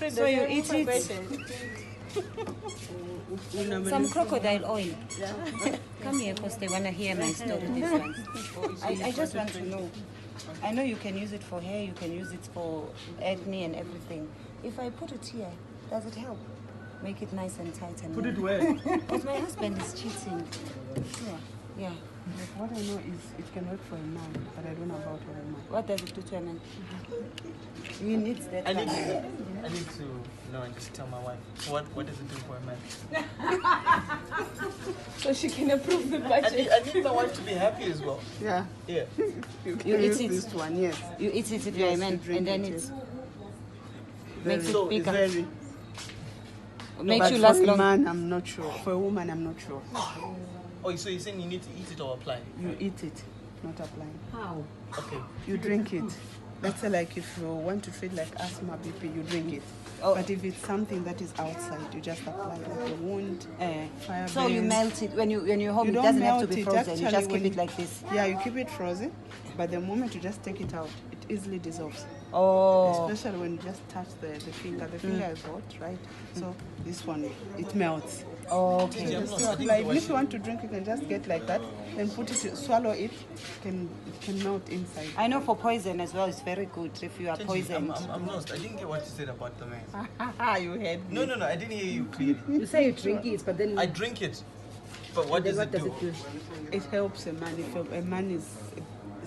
So you eat it. Some crocodile oil. Come here because they want to hear my story. This one. I just want to know. I know you can use it for hair, you can use it for acne and everything. If I put it here, does it help? Make it nice and tight and put it where? Because my husband is cheating. Yeah. But what I know is it can work for a man, but I don't know about a woman. What does it do to a man? He needs that. I need to know and just tell my wife. What does it do for a man? So she can approve the budget. I need my wife to be happy as well. Yeah. Yeah. You eat use it. This one, yes. You eat it if you're a man, and then it makes it So bigger. very, Makes But you last for a long. man, I'm not sure. For a woman, I'm not sure. oh, so you're saying you need to eat it or apply? You eat it, not applying. How? Okay. You drink it. Let's say like if you want to treat like asthma, BP, you drink it. Oh. But if it's something that is outside, you just apply like a wound, fire So you burns. melt it when you're home. You it don't doesn't have to melt be it, frozen. You actually, just keep when it like this. Yeah, you keep it frozen, but the moment you just take it out, it easily dissolves. Oh. Especially when you just touch the finger. The finger is hot, right? So this one, it melts. Oh, okay. Yeah, So apply. Even if you want to drink, you can just get like that, then put it, swallow it. It can melt inside. I know for poison as well, it's very good if you are poisoned. I'm lost. I didn't get what you said about the man. You heard me. No, I didn't hear you clearly. You say you drink it, but then I drink it. But what does it do? It helps a man if a man is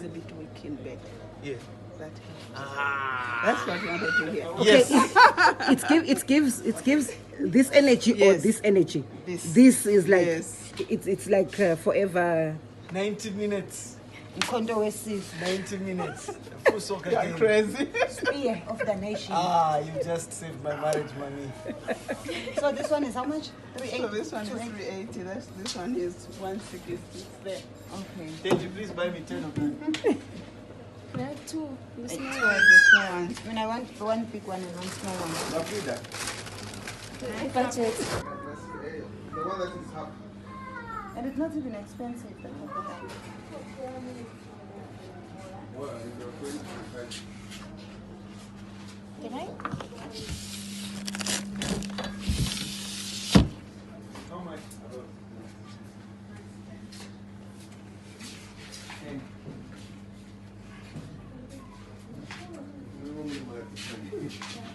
a bit weak in bed. Yeah. That helps. Ah. That's what you wanted to hear. Yes. it gives this energy or Yes. this energy. This. is like Yes. it's like forever. 90 minutes. Mkondo wesizwe. 90 minutes. Full soccer You're game. crazy. Spear of the nation. Ah, you just saved my marriage money. So this one is how much? So this one is 380. This one is 160. It's there. Okay. Thank you. Please buy me 10 of them. I have two. The small ones. I mean, I want one big one and one small one. Budget. The one that is half. And it's not even expensive. The crocodile. Well, if you're going to find Can I? how much?